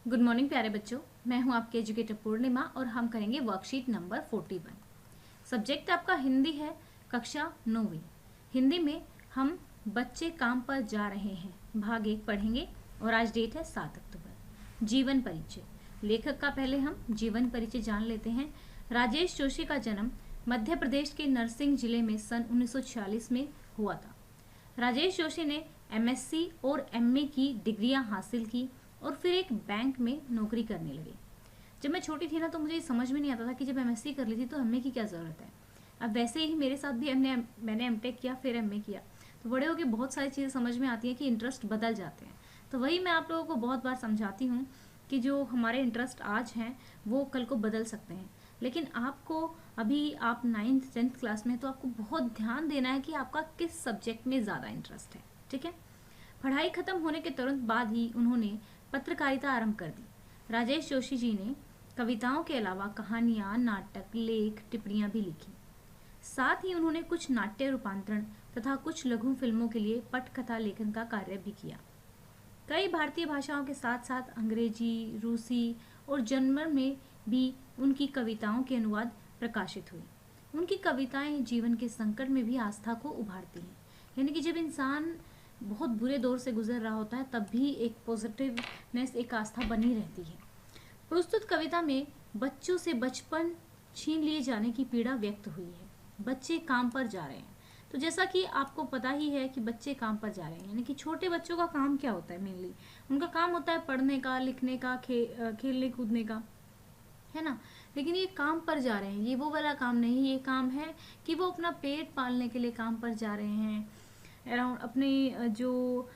Good morning प्यारे बच्चों। मैं हूं आपके एजुकेटर पूर्णिमा और हम करेंगे वर्कशीट नंबर 41। सब्जेक्ट आपका हिंदी है, कक्षा 9वीं। हिंदी में हम बच्चे काम पर जा रहे हैं भाग 1 पढ़ेंगे और आज डेट है 7 अक्टूबर। जीवन परिचय। लेखक का पहले हम जीवन परिचय जान लेते हैं। राजेश जोशी का जन्म मध्य प्रदेश के नरसिंह जिले में सन 1946 में हुआ था। राजेश जोशी ने एमएससी और एमए की डिग्रियां हासिल की और फिर एक बैंक में नौकरी करने लगे। जब मैं छोटी थी ना तो मुझे समझ में नहीं आता था कि जब एमएससी कर ली थी तो एमए की क्या ज़रूरत है। अब वैसे ही मेरे साथ भी मैंने एमटेक किया फिर एमए किया, तो बड़े होकर बहुत सारी चीज़ें समझ में आती हैं कि इंटरेस्ट बदल जाते हैं। तो वही मैं आप लोगों को बहुत बार समझाती हूँ कि जो हमारे इंटरेस्ट आज हैं वो कल को बदल सकते हैं। लेकिन आपको अभी आप 9th 10th क्लास में, तो आपको बहुत ध्यान देना है कि आपका किस सब्जेक्ट में ज़्यादा इंटरेस्ट है। ठीक है। पढ़ाई खत्म होने के तुरंत बाद ही उन्होंने पत्रकारिता आरंभ कर दी। राजेश जोशी जी ने कविताओं के अलावा कहानियां, नाटक, लेख, टिप्पणियां भी लिखी। साथ ही उन्होंने कुछ नाट्य रूपांतरण तथा कुछ लघु फिल्मों के लिए पटकथा लेखन का कार्य भी किया। कई भारतीय भाषाओं के साथ साथ अंग्रेजी, रूसी और जर्मन में भी उनकी कविताओं के अनुवाद प्रकाशित हुए। उनकी कविताएं जीवन के संकट में भी आस्था को उभारती हैं। यानी कि जब इंसान बहुत बुरे दौर से गुजर रहा होता है तब भी एक पॉजिटिवनेस, एक आस्था बनी रहती है। प्रस्तुत कविता में बच्चों से बचपन छीन लिए जाने की पीड़ा व्यक्त हुई है। बच्चे काम पर जा रहे हैं, तो जैसा कि आपको पता ही है कि बच्चे काम पर जा रहे हैं, यानी कि छोटे बच्चों का काम क्या होता है? मेनली उनका काम होता है पढ़ने का, लिखने का, खेलने कूदने का, है ना। लेकिन ये काम पर जा रहे हैं, ये वो वाला काम नहीं, ये काम है कि वो अपना पेट पालने के लिए काम पर जा रहे हैं। अराउंड अपने जो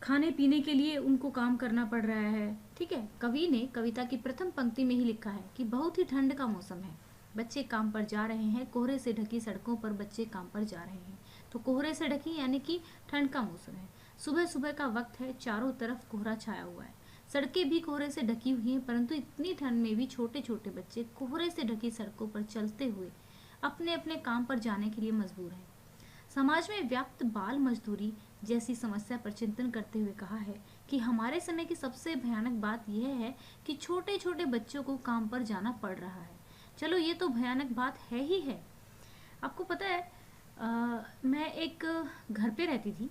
खाने पीने के लिए उनको काम करना पड़ रहा है। ठीक है। कवि ने कविता की प्रथम पंक्ति में ही लिखा है कि बहुत ही ठंड का मौसम है, बच्चे काम पर जा रहे हैं, कोहरे से ढकी सड़कों पर बच्चे काम पर जा रहे हैं। तो कोहरे से ढकी यानी कि ठंड का मौसम है, सुबह सुबह का वक्त है, चारों तरफ कोहरा छाया हुआ है, सड़कें भी कोहरे से ढकी हुई हैं, परंतु इतनी ठंड में भी छोटे छोटे बच्चे कोहरे से ढकी सड़कों पर चलते हुए अपने अपने काम पर जाने के लिए मजबूर हैं। समाज में व्याप्त बाल मजदूरी जैसी समस्या पर चिंतन करते हुए कहा है कि हमारे समय की सबसे भयानक बात यह है कि छोटे छोटे बच्चों को काम पर जाना पड़ रहा है। चलो ये तो भयानक बात है ही है। आपको पता है, मैं एक घर पे रहती थी,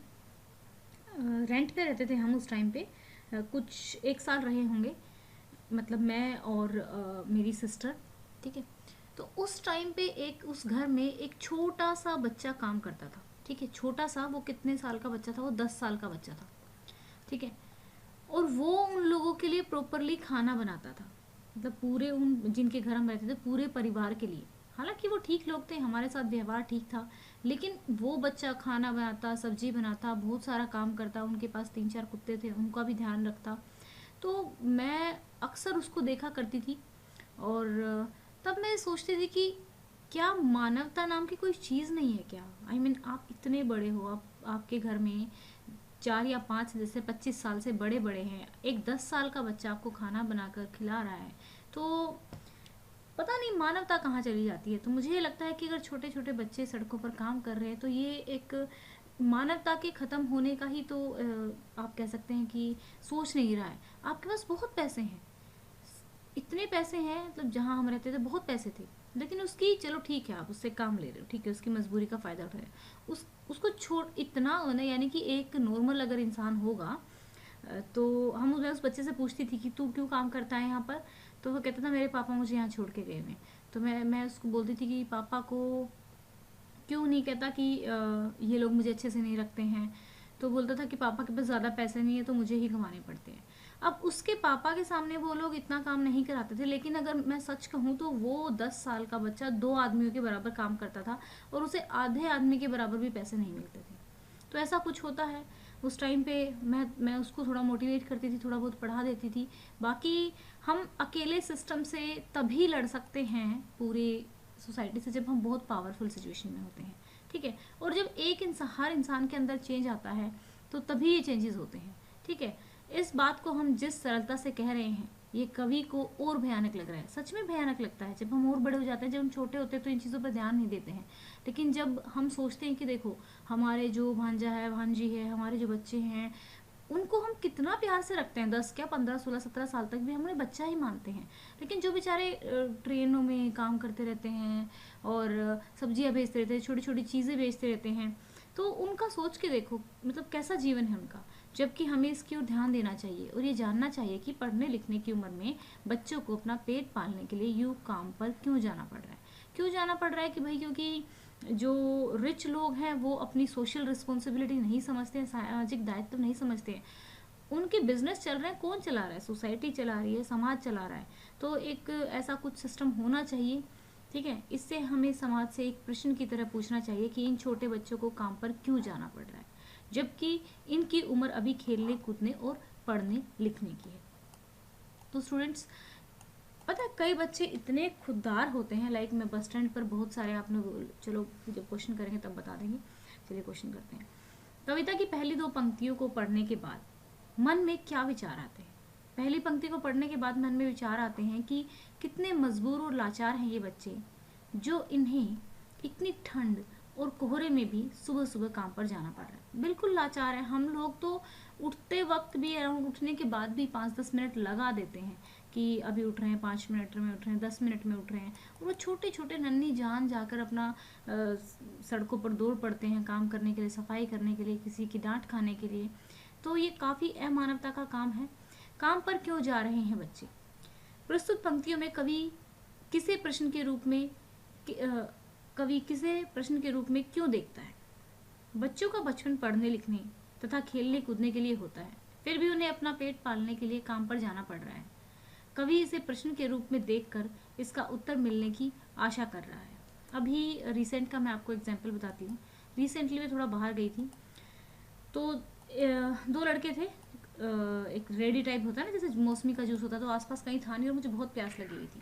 रेंट पे रहते थे हम उस टाइम पे। कुछ 1 साल रहे होंगे, मतलब मैं और मेरी सिस्टर। ठीक है। तो उस टाइम पे एक उस घर में एक छोटा सा बच्चा काम करता था। ठीक है। छोटा सा, वो कितने साल का बच्चा था? वो 10 साल का बच्चा था। ठीक है। और वो उन लोगों के लिए प्रॉपरली खाना बनाता था, मतलब पूरे उन जिनके घर हम रहते थे पूरे परिवार के लिए। हालांकि वो ठीक लोग थे, हमारे साथ व्यवहार ठीक था, लेकिन वो बच्चा खाना बनाता, सब्जी बनाता, बहुत सारा काम करता, उनके पास 3 4 कुत्ते थे, उनका भी ध्यान रखता। तो मैं अक्सर उसको देखा करती थी और तब मैं सोचती थी कि क्या मानवता नाम की कोई चीज़ नहीं है क्या? आई मीन आप इतने बड़े हो, आपके घर में 4 या 5 जैसे 25 साल से बड़े बड़े हैं, एक 10 साल का बच्चा आपको खाना बनाकर खिला रहा है, तो पता नहीं मानवता कहाँ चली जाती है। तो मुझे ये लगता है कि अगर छोटे छोटे बच्चे सड़कों पर काम कर रहे हैं तो ये एक मानवता के ख़त्म होने का ही तो आप कह सकते हैं कि सोच नहीं रहा है। आपके पास बहुत पैसे हैं, इतने पैसे हैं, मतलब जहाँ हम रहते थे बहुत पैसे थे, लेकिन उसकी चलो ठीक है, आप उससे काम ले रहे हो, ठीक है, उसकी मजबूरी का फ़ायदा उठा रहे हो, उसको छोड़ इतना होना। यानी कि एक नॉर्मल अगर इंसान होगा, तो मैं उस बच्चे से पूछती थी कि तू क्यों काम करता है यहाँ पर? तो वो कहता था मेरे पापा मुझे यहाँ छोड़ के गए हुए हैं। तो मैं उसको बोलती थी कि पापा को क्यों नहीं कहता कि ये लोग मुझे अच्छे से नहीं रखते हैं? तो बोलता था कि पापा के पास ज़्यादा पैसे नहीं है तो मुझे ही कमाने पड़ते हैं। अब उसके पापा के सामने वो लोग इतना काम नहीं कराते थे, लेकिन अगर मैं सच कहूँ तो वो 10 साल का बच्चा 2 आदमियों के बराबर काम करता था और उसे आधे आदमी के बराबर भी पैसे नहीं मिलते थे। तो ऐसा कुछ होता है। उस टाइम पे मैं उसको थोड़ा मोटिवेट करती थी, थोड़ा बहुत पढ़ा देती थी। बाकी हम अकेले सिस्टम से तभी लड़ सकते हैं पूरे सोसाइटी से जब हम बहुत पावरफुल सिचुएशन में होते हैं। ठीक है। और जब एक इंसान, हर इंसान के अंदर चेंज आता है तो तभी ये चेंजेस होते हैं। ठीक है। इस बात को हम जिस सरलता से कह रहे हैं ये कवि को और भयानक लग रहा है। सच में भयानक लगता है। जब हम और बड़े हो जाते हैं, जब हम छोटे होते हैं तो इन चीज़ों पर ध्यान नहीं देते हैं, लेकिन जब हम सोचते हैं कि देखो हमारे जो भांजा है, भांजी है, हमारे जो बच्चे हैं, उनको हम कितना प्यार से रखते हैं, 10 क्या 15 16 17 साल तक भी हम उन्हें बच्चा ही मानते हैं। लेकिन जो बेचारे ट्रेनों में काम करते रहते हैं और सब्जियां बेचते रहते हैं, छोटी छोटी चीज़ें बेचते रहते हैं, तो उनका सोच के देखो मतलब कैसा जीवन है उनका। जबकि हमें इसकी ओर ध्यान देना चाहिए और ये जानना चाहिए कि पढ़ने लिखने की उम्र में बच्चों को अपना पेट पालने के लिए यूं काम पर क्यों जाना पड़ रहा है। क्यों जाना पड़ रहा है कि भाई क्योंकि जो रिच लोग हैं वो अपनी सोशल रिस्पॉन्सिबिलिटी नहीं समझते हैं, सामाजिक दायित्व नहीं समझते हैं। उनके बिजनेस चल रहे हैं, कौन चला रहा है, सोसाइटी चला रही है, समाज चला रहा है। तो एक ऐसा कुछ सिस्टम होना चाहिए, ठीक है। इससे हमें समाज से एक प्रश्न की तरह पूछना चाहिए कि इन छोटे बच्चों को काम पर क्यों जाना पड़ रहा है, जबकि इनकी उम्र अभी खेलने कूदने और पढ़ने लिखने की है। तो स्टूडेंट्स, पता है कई बच्चे इतने खुददार होते हैं, लाइक मैं बस स्टैंड पर बहुत सारे आपने, चलो जब क्वेश्चन करेंगे तब बता देंगे। चलिए क्वेश्चन करते हैं। कविता की पहली 2 पंक्तियों को पढ़ने के बाद मन में क्या विचार आते हैं। पहली पंक्ति को पढ़ने के बाद मन में विचार आते हैं कि कितने मजबूर और लाचार हैं ये बच्चे, जो इन्हें इतनी ठंड और कोहरे में भी सुबह सुबह काम पर जाना पड़ रहा है। बिल्कुल लाचार है। हम लोग तो उठते वक्त भी, अराउंड उठने के बाद भी 5-10 मिनट लगा देते हैं कि अभी उठ रहे हैं, 5 मिनट में उठ रहे हैं, 10 मिनट में उठ रहे हैं, और वो छोटे छोटे नन्ही जान जाकर अपना सड़कों पर दौड़ पड़ते हैं काम करने के लिए, सफाई करने के लिए, किसी की डांट खाने के लिए। तो ये काफ़ी अमानवता का काम है। काम पर क्यों जा रहे हैं बच्चे। प्रस्तुत पंक्तियों में किसे प्रश्न के रूप में कवि किसे प्रश्न के रूप में क्यों देखता है। बच्चों का बचपन पढ़ने लिखने तथा खेलने कूदने के लिए होता है, फिर भी उन्हें अपना पेट पालने के लिए काम पर जाना पड़ रहा है। कवि इसे प्रश्न के रूप में देखकर इसका उत्तर मिलने की आशा कर रहा है। अभी रिसेंट का मैं आपको एग्जाम्पल बताती हूँ। रिसेंटली मैं थोड़ा बाहर गई थी, तो 2 लड़के थे। एक रेडी टाइप होता है ना, जैसे मौसमी का जूस होता है, तो आसपास कहीं था नहीं और मुझे बहुत प्यास लगी हुई थी,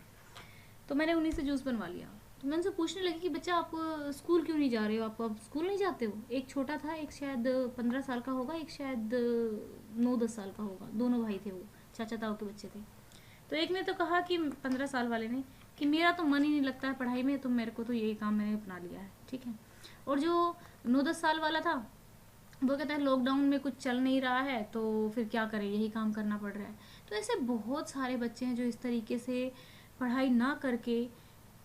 तो मैंने उन्हीं से जूस बनवा लिया। तो मैं उनसे पूछने लगी कि बच्चा आप स्कूल क्यों नहीं जा रहे हो, आप स्कूल नहीं जाते हो। एक छोटा था, एक शायद 15 साल का होगा, एक शायद 9-10 साल का होगा, दोनों भाई थे, वो चाचा ताऊ के बच्चे थे। तो एक ने तो कहा कि 15 साल वाले ने कि मेरा तो मन ही नहीं लगता है पढ़ाई में, तो मेरे को तो यही काम मैंने अपना लिया है, ठीक है। और जो 9-10 साल वाला था वो कहता है लॉकडाउन में कुछ चल नहीं रहा है, तो फिर क्या करें, यही काम करना पड़ रहा है। तो ऐसे बहुत सारे बच्चे हैं जो इस तरीके से पढ़ाई ना करके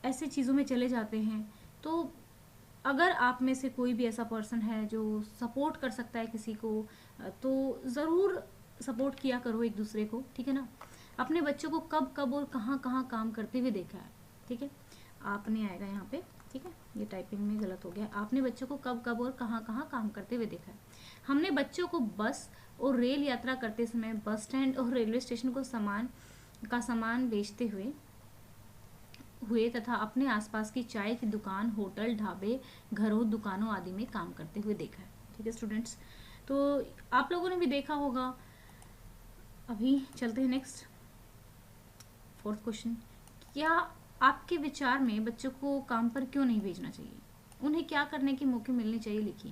ऐसे चीज़ों में चले जाते हैं। तो अगर आप में से कोई भी ऐसा पर्सन है जो सपोर्ट कर सकता है किसी को, तो ज़रूर सपोर्ट किया करो एक दूसरे को, ठीक है ना। अपने बच्चों को कब कब और कहाँ कहाँ काम करते हुए देखा है, ठीक है। आपने आएगा यहाँ पे, ठीक है, ये टाइपिंग में गलत हो गया। आपने बच्चों को कब कब और कहाँ कहाँ काम करते हुए देखा है। हमने बच्चों को बस और रेल यात्रा करते समय बस स्टैंड और रेलवे स्टेशन को सामान बेचते हुए तथा अपने आसपास की चाय की दुकान, होटल, ढाबे, घरों, दुकानों आदि में काम करते हुए देखा है, ठीक है स्टूडेंट्स। तो आप लोगों ने भी देखा होगा। अभी चलते हैं नेक्स्ट 4th क्वेश्चन। क्या आपके विचार में बच्चों को काम पर क्यों नहीं भेजना चाहिए, उन्हें क्या करने के मौके मिलने चाहिए, लिखिए।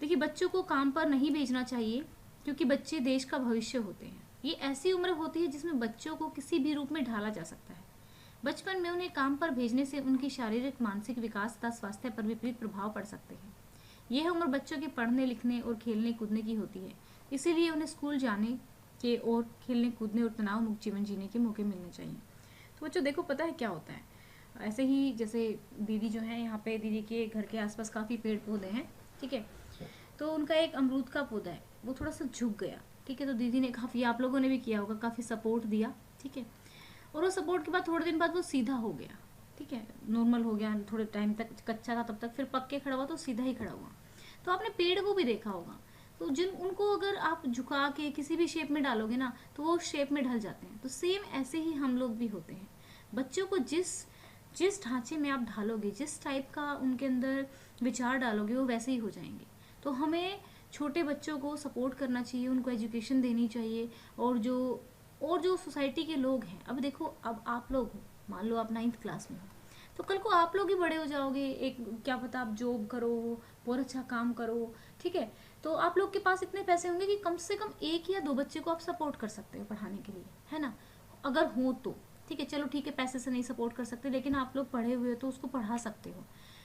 देखिए, बच्चों को काम पर नहीं भेजना चाहिए क्योंकि बच्चे देश का भविष्य होते हैं। ये ऐसी उम्र होती है जिसमें बच्चों को किसी भी रूप में ढाला जा सकता है। बचपन में उन्हें काम पर भेजने से उनकी शारीरिक, मानसिक विकास तथा स्वास्थ्य पर विपरीत प्रभाव पड़ सकते हैं। यह उम्र बच्चों के पढ़ने लिखने और खेलने कूदने की होती है, इसीलिए उन्हें स्कूल जाने के और खेलने कूदने और तनाव मुक्त जीवन जीने के मौके मिलने चाहिए। तो बच्चों देखो, पता है क्या होता है, ऐसे ही जैसे दीदी जो है यहाँ पे, दीदी के घर के आसपास काफ़ी पेड़ पौधे हैं, ठीक है। तो उनका एक अमरूद का पौधा है, वो थोड़ा सा झुक गया, ठीक है। तो दीदी ने काफ़ी, आप लोगों ने भी किया होगा, काफ़ी सपोर्ट दिया, ठीक है। और वो सपोर्ट के बाद थोड़े दिन बाद वो सीधा हो गया, ठीक है, नॉर्मल हो गया। थोड़े टाइम तक कच्चा था तब तक, फिर पक के खड़ा हुआ तो सीधा ही खड़ा हुआ। तो आपने पेड़ को भी देखा होगा, तो उनको अगर आप झुका के किसी भी शेप में डालोगे ना, तो वो शेप में ढल जाते हैं। तो सेम ऐसे ही हम लोग भी होते हैं। बच्चों को जिस ढांचे में आप ढालोगे, जिस टाइप का उनके अंदर विचार डालोगे, वो वैसे ही हो जाएंगे। तो हमें छोटे बच्चों को सपोर्ट करना चाहिए, उनको एजुकेशन देनी चाहिए। और जो सोसाइटी के लोग हैं, अब देखो, अब आप लोग मान लो आप 9th क्लास में हो, तो कल को आप लोग ही बड़े हो जाओगे, एक क्या पता आप जॉब करो, बहुत अच्छा काम करो, ठीक है। तो आप लोग के पास इतने पैसे होंगे कि कम से कम 1 या 2 बच्चे को आप सपोर्ट कर सकते हो पढ़ाने के लिए, है ना, अगर हो तो, ठीक है। चलो ठीक है, पैसे से नहीं सपोर्ट कर सकते, लेकिन आप लोग पढ़े हुए हो तो उसको पढ़ा सकते हो।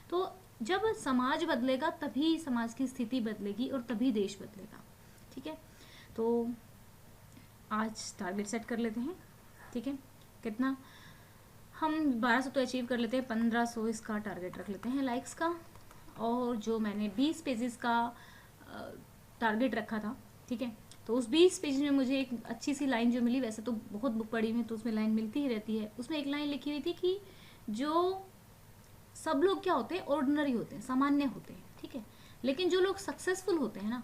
तो जब समाज बदलेगा तभी समाज की स्थिति बदलेगी और तभी देश बदलेगा, ठीक है। तो आज टारगेट सेट कर लेते हैं, ठीक है। कितना, हम 1200 तो अचीव कर लेते हैं, 1500 इसका टारगेट रख लेते हैं लाइक्स का। और जो मैंने 20 पेजेस का टारगेट रखा था, ठीक है, तो उस 20 पेज में मुझे एक अच्छी सी लाइन जो मिली, वैसे तो बहुत बुक पढ़ी हुई तो उसमें लाइन मिलती ही रहती है, उसमें एक लाइन लिखी हुई थी कि जो सब लोग क्या होते हैं, ऑर्डिनरी होते हैं, सामान्य होते हैं, ठीक है, लेकिन जो लोग सक्सेसफुल होते हैं ना,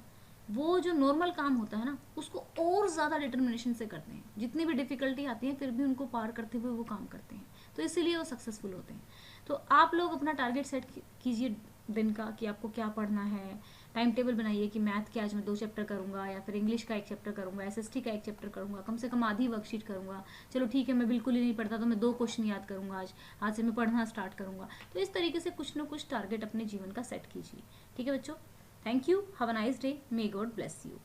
वो जो नॉर्मल काम होता है ना, उसको और ज़्यादा डिटर्मिनेशन से करते हैं, जितनी भी डिफिकल्टी आती है फिर भी उनको पार करते हुए वो काम करते हैं, तो इसीलिए वो सक्सेसफुल होते हैं। तो आप लोग अपना टारगेट सेट कीजिए दिन का कि आपको क्या पढ़ना है, टाइम टेबल बनाइए कि मैथ के आज मैं 2 चैप्टर करूंगा, या फिर इंग्लिश का 1 चैप्टर करूंगा, एसएसटी का 1 चैप्टर करूंगा, कम से कम आधी वर्कशीट करूंगा। चलो ठीक है, मैं बिल्कुल ही नहीं पढ़ता तो मैं 2 क्वेश्चन याद करूंगा, आज से मैं पढ़ना स्टार्ट करूंगा। तो इस तरीके से कुछ ना कुछ टारगेट अपने जीवन का सेट कीजिए, ठीक है बच्चों। Thank you, have a nice day, may God bless you.